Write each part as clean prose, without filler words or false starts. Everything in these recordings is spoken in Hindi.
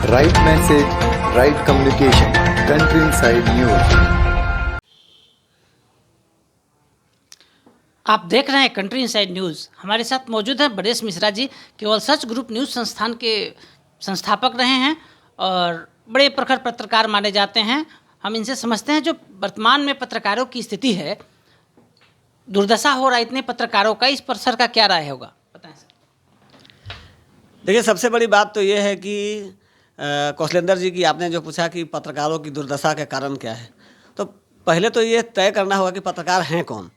Right message, right communication, country inside news. आप देख रहे हैं कंट्री इनसाइड न्यूज़। हमारे साथ मौजूद हैं बरेश मिश्रा जी। केवल सच ग्रुप न्यूज़ संस्थान के संस्थापक रहे हैं और बड़े प्रखर पत्रकार माने जाते हैं। हम इनसे समझते हैं जो वर्तमान में पत्रकारों की स्थिति है, दुर्दशा हो रहा है इतने पत्रकारों का, इस पर सर का क्या राय होगा, बताएं सर। देखिए, सबसे बड़ी बात तो ये है कि कौशलेंद्र जी की आपने जो पूछा कि पत्रकारों की दुर्दशा के कारण क्या है, तो पहले तो ये तय करना होगा कि पत्रकार हैं कौन।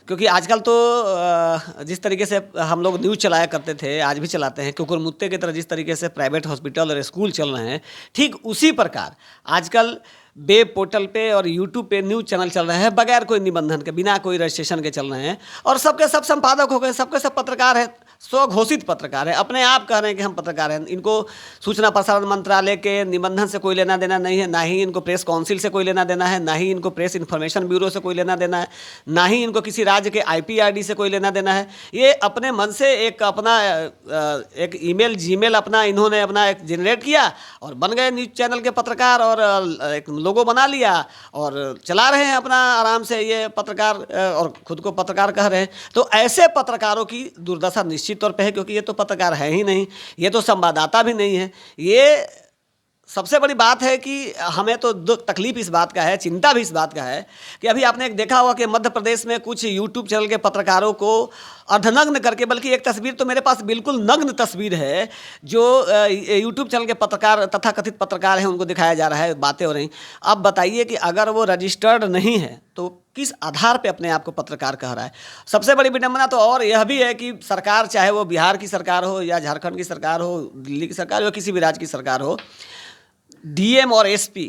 क्योंकि आजकल तो जिस तरीके से हम लोग न्यूज़ चलाया करते थे, आज भी चलाते हैं, कुकुरमुत्ते की तरह जिस तरीके से प्राइवेट हॉस्पिटल और स्कूल चल रहे हैं, ठीक उसी प्रकार आजकल वेब पोर्टल पे और यूट्यूब पे न्यूज़ चैनल चल रहे हैं, बगैर कोई निबंधन के, बिना कोई रजिस्ट्रेशन के चल रहे हैं। और सबके सब संपादक हो गए, सबके सब पत्रकार हैं, स्वघोषित पत्रकार हैं, अपने आप कह रहे हैं कि हम पत्रकार हैं। इनको सूचना प्रसारण मंत्रालय के निबंधन से कोई लेना देना नहीं है, ना ही इनको प्रेस काउंसिल से कोई लेना देना है, ना ही इनको प्रेस इन्फॉर्मेशन ब्यूरो से कोई लेना देना है, ना ही इनको किसी राज्य के IPRD से कोई लेना देना है। ये अपने मन से एक अपना एक ईमेल जीमेल अपना इन्होंने अपना एक जनरेट किया और बन गए न्यूज़ चैनल के पत्रकार, और एक लोगो बना लिया और चला रहे हैं अपना आराम से ये पत्रकार, और खुद को पत्रकार कह रहे हैं। तो ऐसे पत्रकारों की दुर्दशा निश्चित तौर पे है, क्योंकि ये तो पत्रकार है ही नहीं, ये तो संवाददाता भी नहीं है। ये सबसे बड़ी बात है कि हमें तो दुख तकलीफ इस बात का है, चिंता भी इस बात का है कि अभी आपने एक देखा होगा कि मध्य प्रदेश में कुछ यूट्यूब चैनल के पत्रकारों को अर्धनग्न करके, बल्कि एक तस्वीर तो मेरे पास बिल्कुल नग्न तस्वीर है, जो यूट्यूब चैनल के पत्रकार तथा कथित पत्रकार हैं उनको दिखाया जा रहा है, बातें हो रही। अब बताइए कि अगर वो रजिस्टर्ड नहीं है तो किस आधार पे अपने आप को पत्रकार कह रहा है। सबसे बड़ी विडंबना तो और यह भी है कि सरकार, चाहे वो बिहार की सरकार हो या झारखंड की सरकार हो, दिल्ली की सरकार हो या किसी भी राज्य की सरकार हो, DM और SP,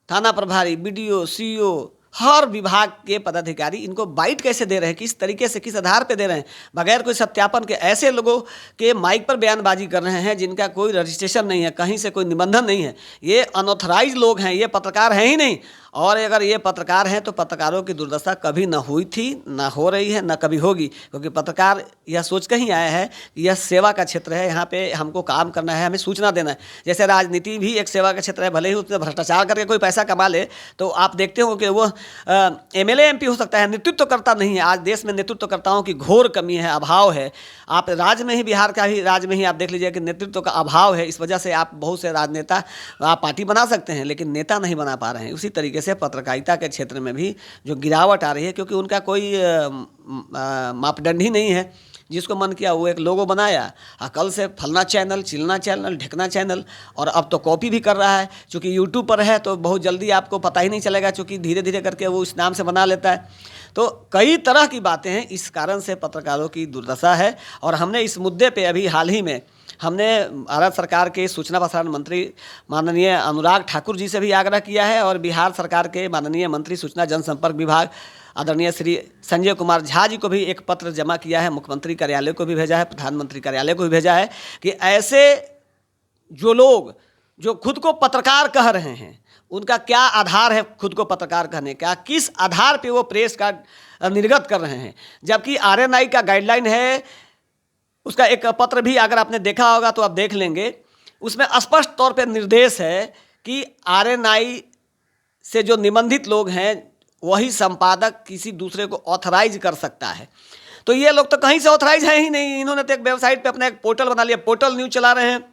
थाना प्रभारी, BDO, CO, हर विभाग के पदाधिकारी इनको बाइट कैसे दे रहे हैं, किस तरीके से, किस आधार पे दे रहे हैं, बगैर कोई सत्यापन के ऐसे लोगों के माइक पर बयानबाजी कर रहे हैं जिनका कोई रजिस्ट्रेशन नहीं है, कहीं से कोई निबंधन नहीं है। ये अनऑथराइज लोग हैं, ये पत्रकार हैं ही नहीं। और अगर ये पत्रकार हैं तो पत्रकारों की दुर्दशा कभी ना हुई थी, ना हो रही है, ना कभी होगी। क्योंकि पत्रकार यह सोच कर ही आया है कि यह सेवा का क्षेत्र है, यहाँ पे हमको काम करना है, हमें सूचना देना है। जैसे राजनीति भी एक सेवा का क्षेत्र है, भले ही उसमें भ्रष्टाचार करके कोई पैसा कमा ले तो आप देखते हो कि वो MLA MP हो सकता है, नेतृत्व करता नहीं है। आज देश में नेतृत्वकर्ताओं की घोर कमी है, अभाव है। आप राज्य में ही, बिहार का ही राज्य में ही आप देख लीजिए कि नेतृत्व का अभाव है। इस वजह से आप बहुत से राजनेता, आप पार्टी बना सकते हैं लेकिन नेता नहीं बना पा रहे हैं। उसी तरीके से पत्रकारिता के क्षेत्र में भी जो गिरावट आ रही है, क्योंकि उनका कोई मापदंड ही नहीं है। जिसको मन किया वो एक लोगो बनाया, कल से फलना चैनल, चिलना चैनल, ढिकना चैनल, और अब तो कॉपी भी कर रहा है। चूँकि यूट्यूब पर है तो बहुत जल्दी आपको पता ही नहीं चलेगा, चूँकि धीरे धीरे करके वो इस नाम से बना लेता है। तो कई तरह की बातें हैं, इस कारण से पत्रकारों की दुर्दशा है। और हमने इस मुद्दे पे अभी हाल ही में हमने भारत सरकार के सूचना प्रसारण मंत्री माननीय अनुराग ठाकुर जी से भी आग्रह किया है, और बिहार सरकार के माननीय मंत्री सूचना जनसंपर्क विभाग आदरणीय श्री संजय कुमार झा जी को भी एक पत्र जमा किया है, मुख्यमंत्री कार्यालय को भी भेजा है, प्रधानमंत्री कार्यालय को भी भेजा है कि ऐसे जो लोग जो खुद को पत्रकार कह रहे हैं उनका क्या आधार है खुद को पत्रकार कहने का, किस आधार पे वो प्रेस का निर्गत कर रहे हैं। जबकि RNI का गाइडलाइन है, उसका एक पत्र भी अगर आपने देखा होगा तो आप देख लेंगे, उसमें स्पष्ट तौर पे निर्देश है कि RNI से जो निबंधित लोग हैं वही संपादक किसी दूसरे को ऑथराइज कर सकता है। तो ये लोग तो कहीं से ऑथराइज है ही नहीं। इन्होंने तो एक वेबसाइट पे अपना एक पोर्टल बना लिया, पोर्टल न्यूज़ चला रहे हैं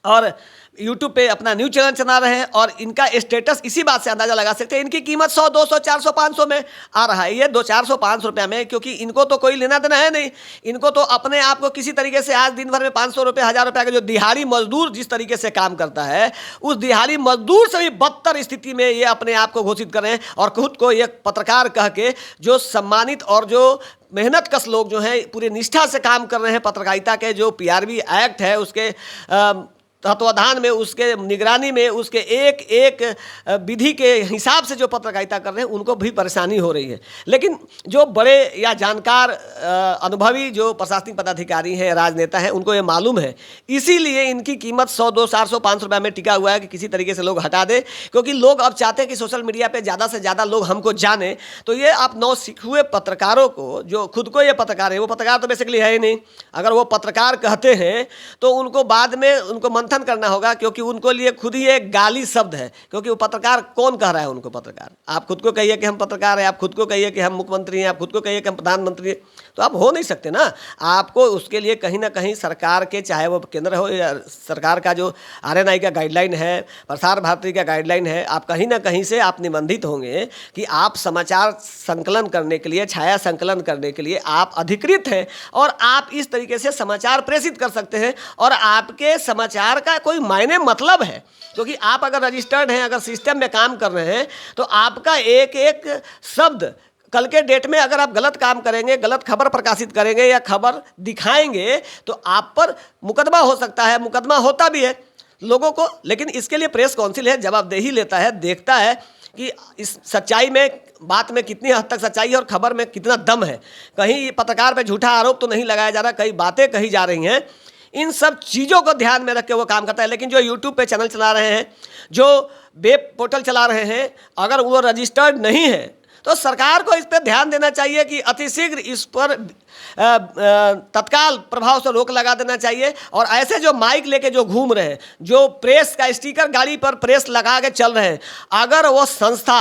और यूट्यूब पे अपना न्यूज़ चैनल चला रहे हैं। और इनका स्टेटस इसी बात से अंदाज़ा लगा सकते हैं, इनकी कीमत 100, 200, 400, 500 में आ रहा है। ये 200, 400, 500 रुपये में, क्योंकि इनको तो कोई लेना देना है नहीं। इनको तो अपने आप को किसी तरीके से आज दिन भर में 500 रुपये, 1000 रुपये का जो दिहाड़ी मजदूर जिस तरीके से काम करता है, उस दिहाड़ी मजदूर से भी बदतर स्थिति में ये अपने आप को घोषित कर रहे हैं। और खुद को एक पत्रकार कह के जो सम्मानित और जो मेहनत कश लोग जो हैं, पूरी निष्ठा से काम कर रहे हैं पत्रकारिता के, जो PRB एक्ट है उसके तत्वाधान में, उसके निगरानी में, उसके एक एक विधि के हिसाब से जो पत्रकारिता कर रहे हैं, उनको भी परेशानी हो रही है। लेकिन जो बड़े या जानकार अनुभवी जो प्रशासनिक पदाधिकारी हैं, राजनेता हैं, उनको ये मालूम है, इसीलिए इनकी कीमत 100, 200, 400, 500 रुपये में टिका हुआ है कि किसी तरीके से लोग हटा दे। क्योंकि लोग अब चाहते हैं कि सोशल मीडिया पर ज़्यादा से ज़्यादा लोग हमको जाने। तो ये आप नौसिखुए पत्रकारों को, जो खुद को ये पत्रकार है, वो पत्रकार तो बेसिकली है ही नहीं, अगर वो पत्रकार कहते हैं तो उनको बाद में उनको मंथन मंथन करना होगा, क्योंकि उनको लिए खुद ही एक गाली शब्द है। क्योंकि वो पत्रकार कौन कह रहा है उनको पत्रकार? आप खुद को कहिए कि हम पत्रकार हैं, आप खुद को कहिए कि हम मुख्यमंत्री हैं, आप खुद को कहिए कि हम प्रधानमंत्री हैं, तो आप हो नहीं सकते ना। आपको उसके लिए कहीं ना कहीं सरकार के, चाहे वो केंद्र हो या सरकार का जो RNI का गाइडलाइन है, प्रसार भारती का गाइडलाइन है, आप कहीं ना कहीं से आप निबंधित होंगे कि आप समाचार संकलन करने के लिए, छाया संकलन करने के लिए आप अधिकृत हैं और आप इस तरीके से समाचार प्रेषित कर सकते हैं और आपके समाचार का कोई मायने मतलब है। क्योंकि आप अगर रजिस्टर्ड हैं, अगर सिस्टम में काम कर रहे हैं, तो आपका एक एक शब्द कल के डेट में अगर आप गलत काम करेंगे, गलत खबर प्रकाशित करेंगे या खबर दिखाएंगे, तो आप पर मुकदमा हो सकता है। मुकदमा होता भी है लोगों को, लेकिन इसके लिए प्रेस काउंसिल है, जवाबदेही लेता है, देखता है कि इस सच्चाई में, बात में कितनी हद तक सच्चाई है और खबर में कितना दम है। कहीं पत्रकार पे झूठा आरोप तो नहीं लगाया जा रहा, कई बातें कही जा रही हैं। इन सब चीज़ों को ध्यान में रख के वो काम करता है। लेकिन जो यूट्यूब पे चैनल चला रहे हैं, जो वेब पोर्टल चला रहे हैं, अगर वो रजिस्टर्ड नहीं है तो सरकार को इस पर ध्यान देना चाहिए कि अतिशीघ्र इस पर तत्काल प्रभाव से रोक लगा देना चाहिए। और ऐसे जो माइक लेके जो घूम रहे हैं, जो प्रेस का स्टिकर गाड़ी पर प्रेस लगा के चल रहे हैं, अगर वो संस्था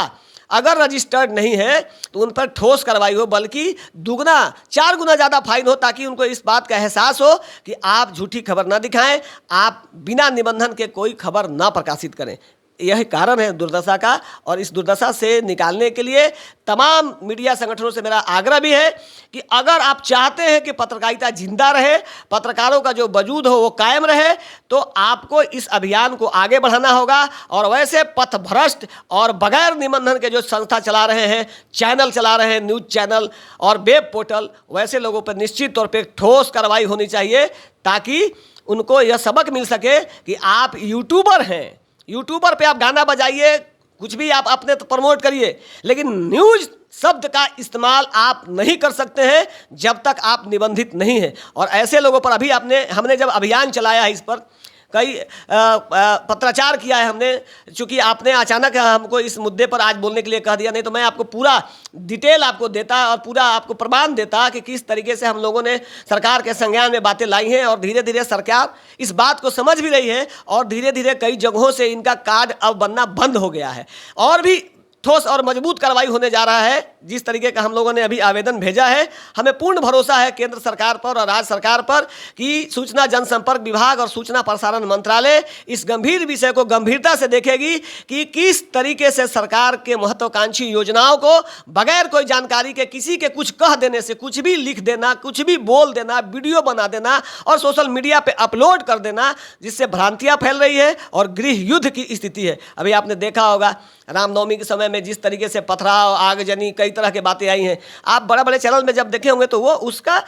अगर रजिस्टर्ड नहीं है तो उन पर ठोस कार्रवाई हो, बल्कि दुगना 4 गुना ज़्यादा फाइन हो, ताकि उनको इस बात का एहसास हो कि आप झूठी खबर ना दिखाएं, आप बिना निबंधन के कोई खबर ना प्रकाशित करें। यह कारण है दुर्दशा का। और इस दुर्दशा से निकालने के लिए तमाम मीडिया संगठनों से मेरा आग्रह भी है कि अगर आप चाहते हैं कि पत्रकारिता जिंदा रहे, पत्रकारों का जो वजूद हो वो कायम रहे, तो आपको इस अभियान को आगे बढ़ाना होगा। और वैसे पथभ्रष्ट और बगैर निबंधन के जो संस्था चला रहे हैं, चैनल चला रहे हैं, न्यूज़ चैनल और वेब पोर्टल, वैसे लोगों पर निश्चित तौर पर ठोस कार्रवाई होनी चाहिए, ताकि उनको यह सबक मिल सके कि आप यूट्यूबर हैं, यूट्यूबर पे आप गाना बजाइए, कुछ भी आप अपने तो प्रमोट करिए, लेकिन न्यूज़ शब्द का इस्तेमाल आप नहीं कर सकते हैं जब तक आप निबंधित नहीं हैं। और ऐसे लोगों पर अभी हमने जब अभियान चलाया है, इस पर कई पत्राचार किया है हमने, चूँकि आपने अचानक हमको इस मुद्दे पर आज बोलने के लिए कह दिया, नहीं तो मैं आपको पूरा डिटेल आपको देता और पूरा आपको प्रमाण देता कि किस तरीके से हम लोगों ने सरकार के संज्ञान में बातें लाई हैं। और धीरे धीरे सरकार इस बात को समझ भी रही है और धीरे धीरे कई जगहों से इनका कार्ड अब बनना बंद हो गया है और भी ठोस और मजबूत कार्रवाई होने जा रहा है। जिस तरीके का हम लोगों ने अभी आवेदन भेजा है, हमें पूर्ण भरोसा है केंद्र सरकार पर और राज्य सरकार पर कि सूचना जनसंपर्क विभाग और सूचना प्रसारण मंत्रालय इस गंभीर विषय को गंभीरता से देखेगी कि किस तरीके से सरकार के महत्वाकांक्षी योजनाओं को बगैर कोई जानकारी के, किसी के कुछ कह देने से, कुछ भी लिख देना, कुछ भी बोल देना, वीडियो बना देना और सोशल मीडिया पर अपलोड कर देना, जिससे भ्रांतियाँ फैल रही है और गृह युद्ध की स्थिति है। अभी आपने देखा होगा रामनवमी के समय में जिस तरीके से पथराव, आगजनी, कई तरह की बातें आई हैं, आप बड़े बड़े चैनल में जब देखे होंगे तो वो उसका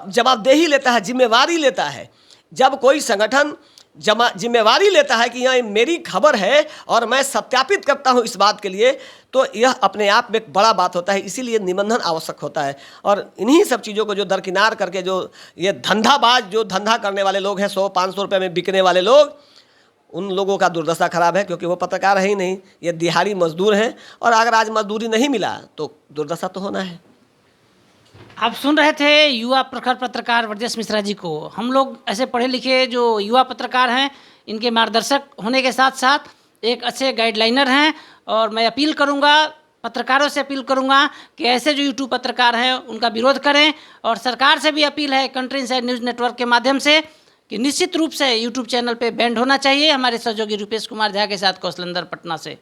जवाबदेही लेता है, जिम्मेवारी लेता है। जब कोई संगठन जिम्मेवारी लेता है कि यह मेरी खबर है और मैं सत्यापित करता हूं इस बात के लिए, तो यह अपने आप में एक बड़ा बात होता है। इसीलिए निबंधन आवश्यक होता है। और इन्हीं सब चीज़ों को जो दरकिनार करके जो ये धंधाबाज, जो धंधा करने वाले लोग हैं, 100-500 रुपये में बिकने वाले लोग, उन लोगों का दुर्दशा खराब है, क्योंकि वो पत्रकार है ही नहीं, ये दिहाड़ी मजदूर हैं। और अगर आज मजदूरी नहीं मिला तो दुर्दशा तो होना है। आप सुन रहे थे युवा प्रखर पत्रकार ब्रजेश मिश्रा जी को। हम लोग ऐसे पढ़े लिखे जो युवा पत्रकार हैं, इनके मार्गदर्शक होने के साथ साथ एक अच्छे गाइडलाइनर हैं। और मैं अपील करूंगा, पत्रकारों से अपील करूंगा कि ऐसे जो यूट्यूब पत्रकार हैं उनका विरोध करें। और सरकार से भी अपील है कंट्री इनसाइड न्यूज़ नेटवर्क के माध्यम से कि निश्चित रूप से यूट्यूब चैनल पे बैंड होना चाहिए। हमारे सहयोगी रुपेश कुमार झा के साथ कौशलेंद्र पटना से।